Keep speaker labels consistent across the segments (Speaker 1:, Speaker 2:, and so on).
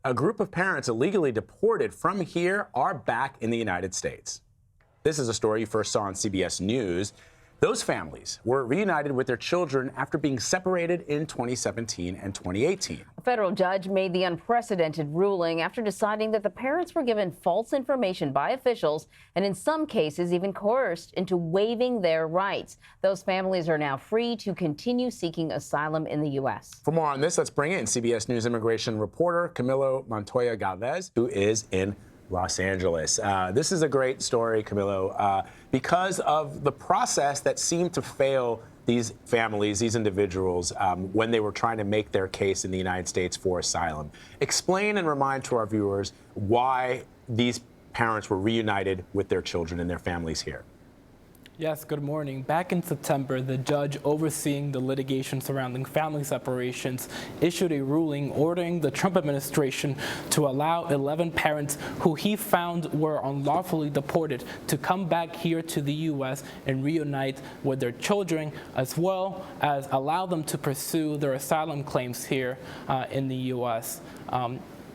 Speaker 1: A group of parents illegally deported from here are back in the United States. This is a story you first saw on CBS News. Those families were reunited with their children after being separated in 2017 and 2018.
Speaker 2: A federal judge made the unprecedented ruling after deciding that the parents were given false information by officials and in some cases even coerced into waiving their rights. Those families are now free to continue seeking asylum in the U.S.
Speaker 1: For more on this, let's bring in CBS News immigration reporter Camilo Montoya-Galvez, who is in Los Angeles. This is a great story, Camilo, because of the process that seemed to fail these families, these individuals, when they were trying to make their case in the United States for asylum. Explain and remind to our viewers why these parents were reunited with their children and their families here.
Speaker 3: Yes, good morning. Back in September, the judge overseeing the litigation surrounding family separations issued a ruling ordering the Trump administration to allow 11 parents who he found were unlawfully deported to come back here to the U.S. and reunite with their children, as well as allow them to pursue their asylum claims here in the U.S.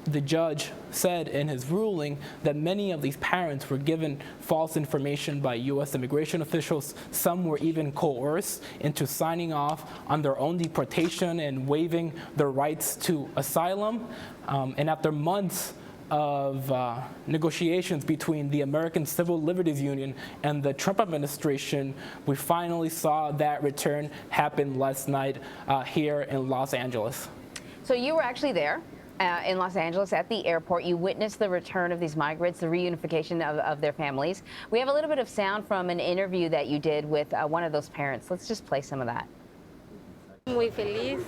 Speaker 3: The judge said in his ruling that many of these parents were given false information by U.S. immigration officials. Some were even coerced into signing off on their own deportation and waiving their rights to asylum. And after months of negotiations between the American Civil Liberties Union and the Trump administration, we finally saw that return happen last night here in Los Angeles.
Speaker 2: So you were actually there in Los Angeles at the airport. You witnessed the return of these migrants, the reunification of their families. We have a little bit of sound from an interview that you did with one of those parents. Let's just play some of that.
Speaker 4: Muy feliz,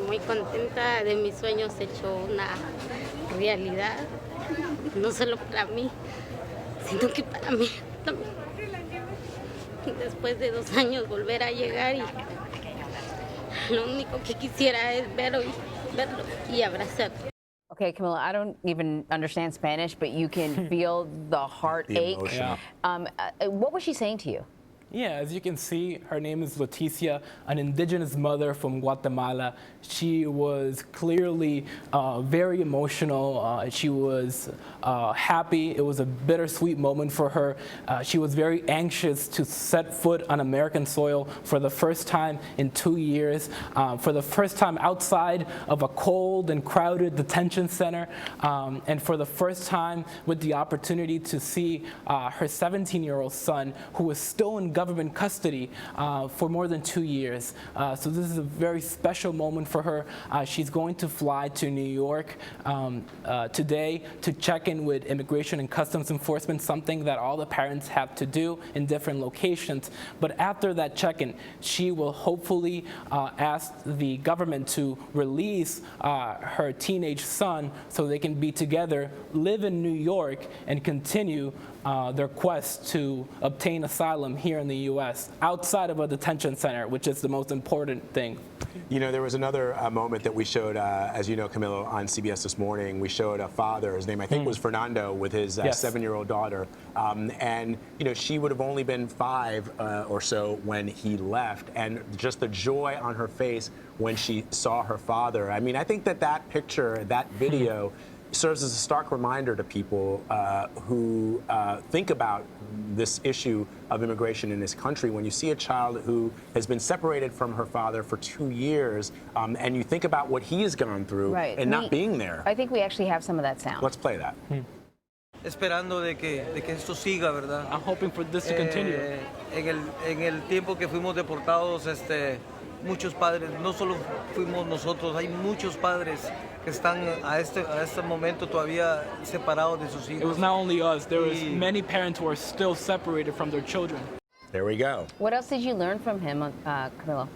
Speaker 4: muy contenta de mis sueños hecho una realidad, no solo para mí, sino que para mí también. Después de 2 años volver a llegar y lo único que quisiera es verlo y abrazar.
Speaker 2: Okay, Camila, I don't even understand Spanish, but you can feel the heartache. What was she saying to you?
Speaker 3: Yeah, as you can see, her name is Leticia, an indigenous mother from Guatemala. She was clearly very emotional. She was happy. It was a bittersweet moment for her. She was very anxious to set foot on American soil for the first time in 2 years, for the first time outside of a cold and crowded detention center, and for the first time with the opportunity to see her 17-year-old son, who was still in government custody for more than 2 years. So this is a very special moment for her. She's going to fly to New York today to check in with Immigration and Customs Enforcement, something that all the parents have to do in different locations. But after that check-in, she will hopefully ask the government to release her teenage son so they can be together, live in New York, and continue their quest to obtain asylum here in the U.S. outside of a detention center, which is the most important thing.
Speaker 1: You know, there was another moment that we showed, as you know, Camilo, on CBS this morning. We showed a father, his name I think was Fernando, with his 7-year-old daughter. And, you know, she would have only been 5 or so when he left. And just the joy on her face when she saw her father. I mean, I think that that picture, that video, serves as a stark reminder to people who think about this issue of immigration in this country. When you see a child who has been separated from her father for 2 years, and you think about what he has gone through and not being there.
Speaker 2: I think we actually have some of that sound.
Speaker 1: Let's play that.
Speaker 5: Esperando de que esto siga, ¿verdad?
Speaker 3: I'm hoping for this to continue.
Speaker 5: En el tiempo que fuimos deportados, muchos padres, no solo fuimos nosotros, hay muchos padres que están a este momento todavía separados de sus hijos.
Speaker 3: It was not only us, there was many parents who are still separated from their children.
Speaker 1: There we go.
Speaker 2: What else did you learn from him, Camilo?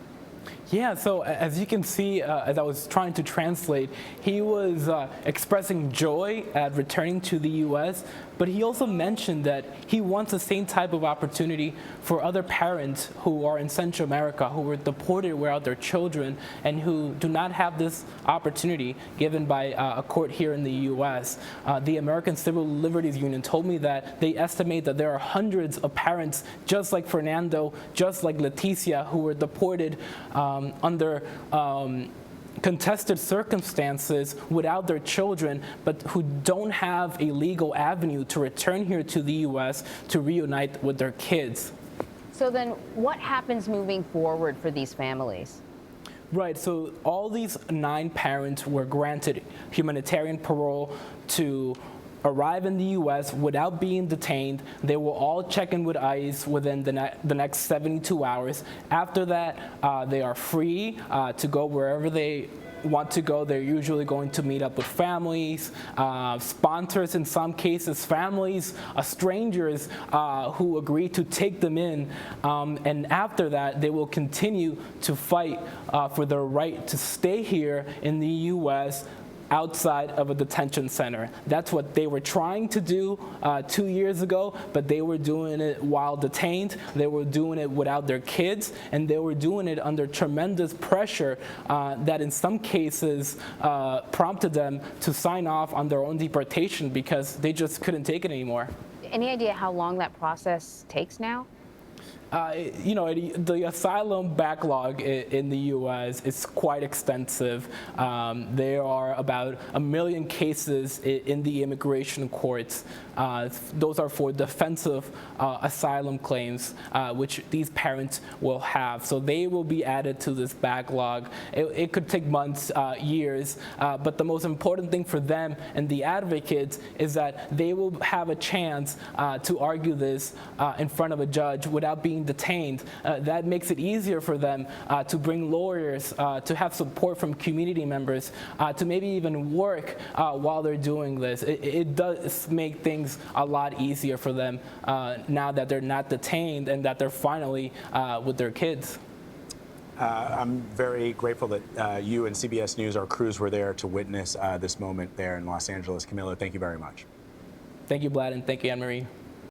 Speaker 3: Yeah, so as you can see, as I was trying to translate, he was expressing joy at returning to the U.S., but he also mentioned that he wants the same type of opportunity for other parents who are in Central America, who were deported without their children, and who do not have this opportunity given by a court here in the U.S. The American Civil Liberties Union told me that they estimate that there are hundreds of parents just like Fernando, just like Leticia, who were deported under contested circumstances without their children, but who don't have a legal avenue to return here to the U.S. to reunite with their kids.
Speaker 2: So then what happens moving forward for these families?
Speaker 3: Right, so all these 9 parents were granted humanitarian parole to arrive in the U.S. without being detained. They will all check in with ICE within the next 72 hours. After that, they are free to go wherever they want to go. They're usually going to meet up with families, sponsors in some cases, families, strangers who agree to take them in. And after that, they will continue to fight for their right to stay here in the U.S. outside of a detention center. That's what they were trying to do 2 years ago, but they were doing it while detained. They were doing it without their kids, and they were doing it under tremendous pressure that in some cases prompted them to sign off on their own deportation because they just couldn't take it anymore.
Speaker 2: Any idea how long that process takes now?
Speaker 3: You know, the asylum backlog in the U.S. is quite extensive. There are about 1 million cases in the immigration courts. Those are for defensive asylum claims, which these parents will have. So they will be added to this backlog. It could take months, years, but the most important thing for them and the advocates is that they will have a chance to argue this in front of a judge without being detained. That makes it easier for them to bring lawyers, to have support from community members, to maybe even work while they're doing this. It does make things a lot easier for them now that they're not detained and that they're finally with their kids.
Speaker 1: I'm very grateful that you and CBS News, our crews, were there to witness this moment there in Los Angeles. Camilo, thank you very much.
Speaker 3: Thank you, Vlad, and thank you, Anne-Marie.